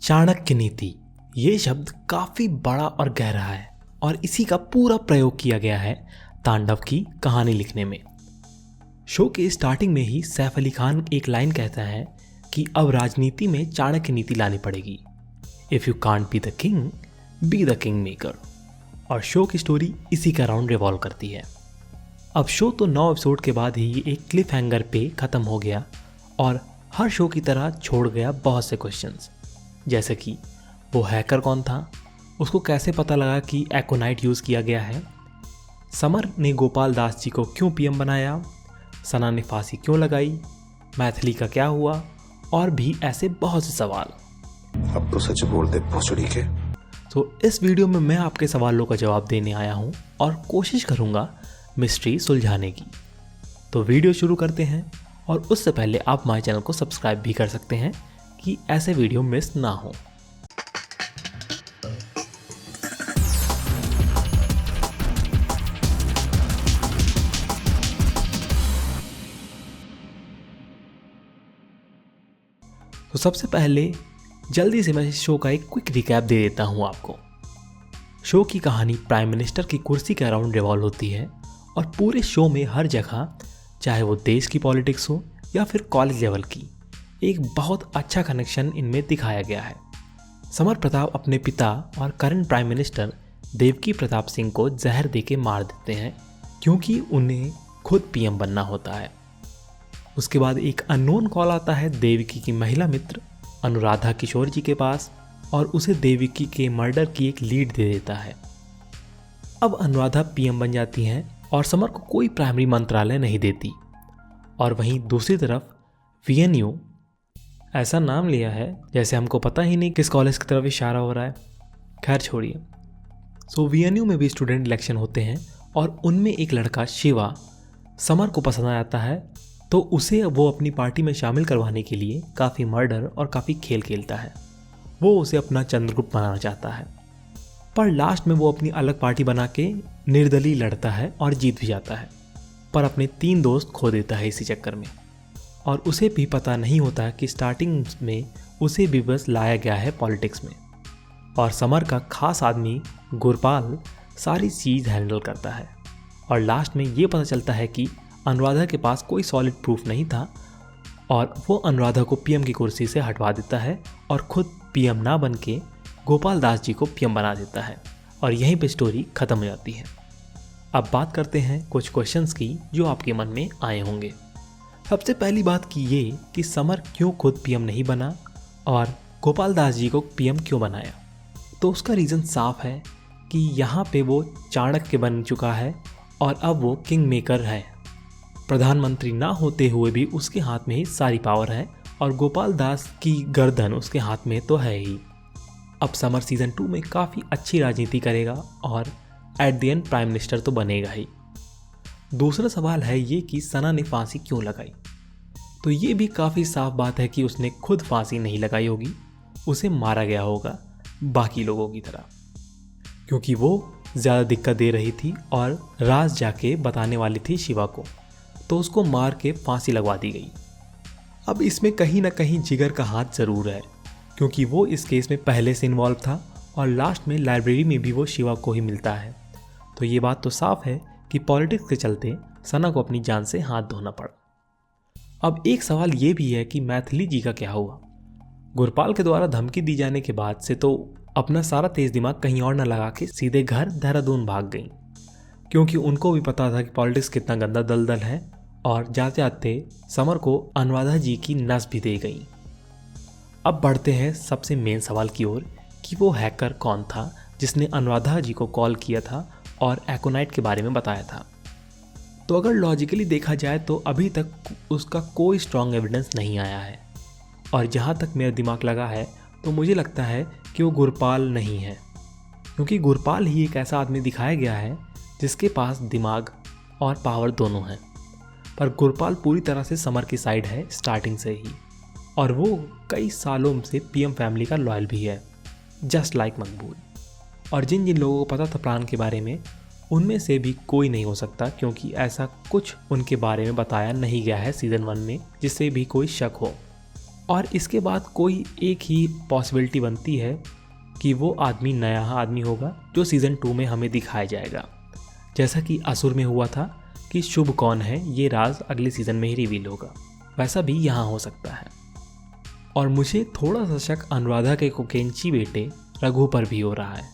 चाणक्य नीति, ये शब्द काफ़ी बड़ा और गहरा है और इसी का पूरा प्रयोग किया गया है तांडव की कहानी लिखने में। शो के स्टार्टिंग में ही सैफ अली खान एक लाइन कहता है कि अब राजनीति में चाणक्य नीति लानी पड़ेगी। If you can't be the king, be the king maker. और शो की स्टोरी इसी का राउंड रिवॉल्व करती है। अब शो तो 9 एपिसोड के बाद ही एक क्लिफ हैंगर पे ख़त्म हो गया और हर शो की तरह छोड़ गया बहुत से क्वेश्चंस, जैसे कि वो हैकर कौन था, उसको कैसे पता लगा कि एकोनाइट यूज़ किया गया है, समर ने गोपाल दास जी को क्यों पीएम बनाया, सना ने फांसी क्यों लगाई, मैथिली का क्या हुआ, और भी ऐसे बहुत से सवाल। अब तो सच बोल दे भोसड़ी के। तो इस वीडियो में मैं आपके सवालों का जवाब देने आया हूँ और कोशिश करूँगा मिस्ट्री सुलझाने की। तो वीडियो शुरू करते हैं, और उससे पहले आप हमारे चैनल को सब्सक्राइब भी कर सकते हैं कि ऐसे वीडियो मिस ना हो। तो सबसे पहले जल्दी से मैं इस शो का एक क्विक रिकैप दे देता हूँ आपको। शो की कहानी प्राइम मिनिस्टर की कुर्सी के अराउंड रिवॉल्व होती है और पूरे शो में हर जगह, चाहे वो देश की पॉलिटिक्स हो या फिर कॉलेज लेवल की, एक बहुत अच्छा कनेक्शन इनमें दिखाया गया है। समर प्रताप अपने पिता और current prime minister Devaki Pratap Singh को जहर देके मार देते हैं क्योंकि उन्हें खुद पीएम बनना होता है। उसके बाद एक अननोन कॉल आता है देवकी की महिला मित्र अनुराधा किशोर जी के पास और उसे देवकी के मर्डर की एक लीड दे देता है। अब अनुराधा पीएम बन जाती हैं और समर को कोई प्राइमरी मंत्रालय नहीं देती। और वहीं दूसरी तरफ वीएनयू, ऐसा नाम लिया है जैसे हमको पता ही नहीं किस कॉलेज की तरफ इशारा हो रहा है, खैर छोड़िए। सो वीएनयू में भी स्टूडेंट इलेक्शन होते हैं और उनमें एक लड़का शिवा समर को पसंद आ जाता है, तो उसे वो अपनी पार्टी में शामिल करवाने के लिए काफ़ी मर्डर और काफ़ी खेल खेलता है। वो उसे अपना चंद्रगुप्त बनाना चाहता है, पर लास्ट में वो अपनी अलग पार्टी बना के निर्दलीय लड़ता है और जीत भी जाता है, पर अपने 3 दोस्त खो देता है इसी चक्कर में। और उसे भी पता नहीं होता कि स्टार्टिंग में उसे भी बस लाया गया है पॉलिटिक्स में, और समर का खास आदमी गुरपाल सारी चीज़ हैंडल करता है। और लास्ट में ये पता चलता है कि अनुराधा के पास कोई सॉलिड प्रूफ नहीं था और वो अनुराधा को पीएम की कुर्सी से हटवा देता है और खुद पीएम ना बन के गोपाल दास जी को पीएम बना देता है, और यहीं पे स्टोरी ख़त्म हो जाती है। अब बात करते हैं कुछ क्वेश्चंस की जो आपके मन में आए होंगे। सबसे पहली बात की ये कि समर क्यों खुद पीएम नहीं बना और गोपाल दास जी को पीएम क्यों बनाया। तो उसका रीज़न साफ है कि यहाँ पे वो चाणक्य बन चुका है और अब वो किंग मेकर है। प्रधानमंत्री ना होते हुए भी उसके हाथ में ही सारी पावर है और गोपाल दास की गर्दन उसके हाथ में तो है ही। अब समर सीज़न 2 में काफ़ी अच्छी राजनीति करेगा और at the end prime minister तो बनेगा ही। दूसरा सवाल है ये कि सना ने फांसी क्यों लगाई। तो ये भी काफ़ी साफ बात है कि उसने खुद फांसी नहीं लगाई होगी, उसे मारा गया होगा बाकी लोगों की तरह, क्योंकि वो ज़्यादा दिक्कत दे रही थी और राज जाके बताने वाली थी शिवा को, तो उसको मार के फांसी लगवा दी गई। अब इसमें कहीं ना कहीं जिगर का हाथ ज़रूर है, क्योंकि वो इस केस में पहले से इन्वॉल्व था और लास्ट में लाइब्रेरी में भी वो शिवा को ही मिलता है। तो ये बात तो साफ है कि पॉलिटिक्स के चलते सना को अपनी जान से हाथ धोना पड़ा। अब एक सवाल ये भी है कि मैथिली जी का क्या हुआ। गुरपाल के द्वारा धमकी दी जाने के बाद से तो अपना सारा तेज दिमाग कहीं और न लगा के सीधे घर देहरादून भाग गई, क्योंकि उनको भी पता था कि पॉलिटिक्स कितना गंदा दलदल है, और जाते जाते समर को अनुराधा जी की नस भी दे गई। अब बढ़ते हैं सबसे मेन सवाल की ओर कि वो हैकर कौन था जिसने अनुराधा जी को कॉल किया था और एकोनाइट के बारे में बताया था। तो अगर लॉजिकली देखा जाए तो अभी तक उसका कोई स्ट्रॉन्ग एविडेंस नहीं आया है, और जहाँ तक मेरा दिमाग लगा है तो मुझे लगता है कि वो गुरपाल नहीं है, क्योंकि गुरपाल ही एक ऐसा आदमी दिखाया गया है जिसके पास दिमाग और पावर दोनों हैं। पर गुरपाल पूरी तरह से समर की साइड है स्टार्टिंग से ही, और वो कई सालों से पीएम फैमिली का लॉयल भी है, जस्ट लाइक मकबूल। और जिन जिन लोगों को पता था प्लान के बारे में, उनमें से भी कोई नहीं हो सकता, क्योंकि ऐसा कुछ उनके बारे में बताया नहीं गया है सीज़न 1 में जिससे भी कोई शक हो। और इसके बाद कोई एक ही पॉसिबिलिटी बनती है कि वो आदमी नया आदमी होगा जो सीज़न 2 में हमें दिखाया जाएगा। जैसा कि असुर में हुआ था कि शुभ कौन है ये राज अगले सीज़न में ही रिवील होगा, वैसा भी यहाँ हो सकता है। और मुझे थोड़ा सा शक अनुराधा के कोकेंची बेटे रघु पर भी हो रहा है,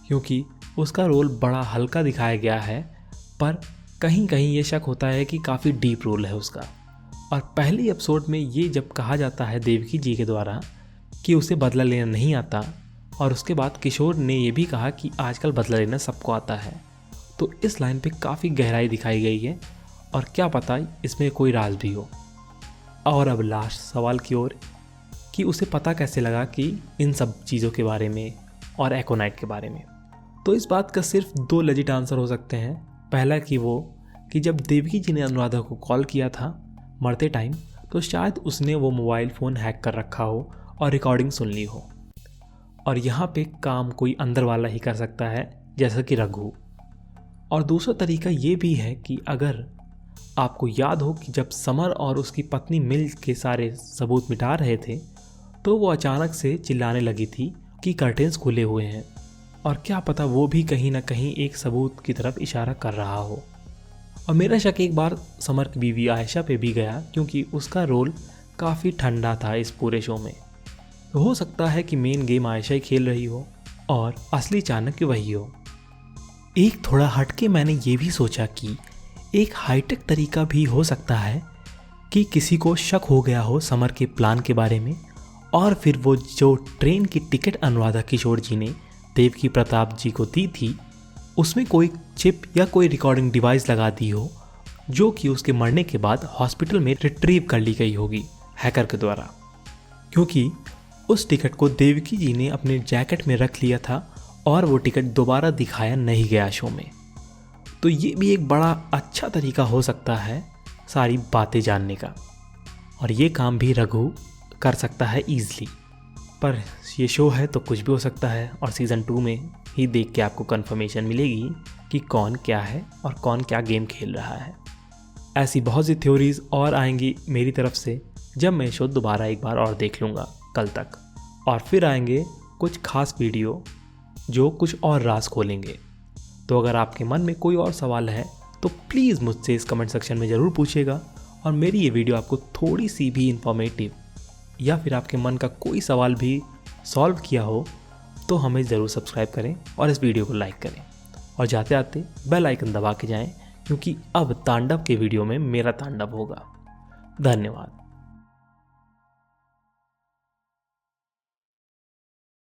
क्योंकि उसका रोल बड़ा हल्का दिखाया गया है, पर कहीं कहीं ये शक होता है कि काफ़ी डीप रोल है उसका। और पहली एपिसोड में ये जब कहा जाता है देवकी जी के द्वारा कि उसे बदला लेना नहीं आता, और उसके बाद किशोर ने ये भी कहा कि आजकल बदला लेना सबको आता है, तो इस लाइन पे काफ़ी गहराई दिखाई गई है और क्या पता इसमें कोई राज भी हो। और अब लास्ट सवाल की ओर कि उसे पता कैसे लगा कि इन सब चीज़ों के बारे में और एकोनाइट के बारे में। तो इस बात का सिर्फ 2 लेजिट आंसर हो सकते हैं। पहला कि जब देवकी जी ने अनुराधा को कॉल किया था मरते टाइम, तो शायद उसने वो मोबाइल फ़ोन हैक कर रखा हो और रिकॉर्डिंग सुन ली हो, और यहाँ पे काम कोई अंदर वाला ही कर सकता है जैसा कि रघु। और दूसरा तरीका ये भी है कि अगर आपको याद हो कि जब समर और उसकी पत्नी मिल के सारे सबूत मिटा रहे थे, तो वो अचानक से चिल्लाने लगी थी कि कर्टेन्स खुले हुए हैं, और क्या पता वो भी कहीं ना कहीं एक सबूत की तरफ इशारा कर रहा हो। और मेरा शक एक बार समर की बीवी आयशा पे भी गया, क्योंकि उसका रोल काफ़ी ठंडा था इस पूरे शो में। तो हो सकता है कि मेन गेम आयशा ही खेल रही हो और असली चाणक्य वही हो। एक थोड़ा हटके मैंने ये भी सोचा कि एक हाईटेक तरीका भी हो सकता है कि किसी को शक हो गया हो समर के प्लान के बारे में, और फिर वो जो ट्रेन की टिकट अनुराधा किशोर जी ने देवकी प्रताप जी को दी थी, उसमें कोई चिप या कोई रिकॉर्डिंग डिवाइस लगा दी हो, जो कि उसके मरने के बाद हॉस्पिटल में रिट्रीव कर ली गई होगी हैकर के द्वारा, क्योंकि उस टिकट को देवकी जी ने अपने जैकेट में रख लिया था और वो टिकट दोबारा दिखाया नहीं गया शो में। तो ये भी एक बड़ा अच्छा तरीका हो सकता है सारी बातें जानने का, और ये काम भी रघु कर सकता है ईजिली। पर ये शो है तो कुछ भी हो सकता है, और सीज़न 2 में ही देख के आपको कंफर्मेशन मिलेगी कि कौन क्या है और कौन क्या गेम खेल रहा है। ऐसी बहुत सी थ्योरीज और आएंगी मेरी तरफ से जब मैं शो दोबारा एक बार और देख लूँगा कल तक, और फिर आएंगे कुछ खास वीडियो जो कुछ और राज खोलेंगे। तो अगर आपके मन में कोई और सवाल है तो प्लीज़ मुझसे इस कमेंट सेक्शन में ज़रूर पूछिएगा, और मेरी ये वीडियो आपको थोड़ी सी भी इंफॉर्मेटिव या फिर आपके मन का कोई सवाल भी सॉल्व किया हो तो हमें ज़रूर सब्सक्राइब करें और इस वीडियो को लाइक करें, और जाते आते बेल आइकन दबा के जाएं, क्योंकि अब तांडव के वीडियो में मेरा तांडव होगा। धन्यवाद।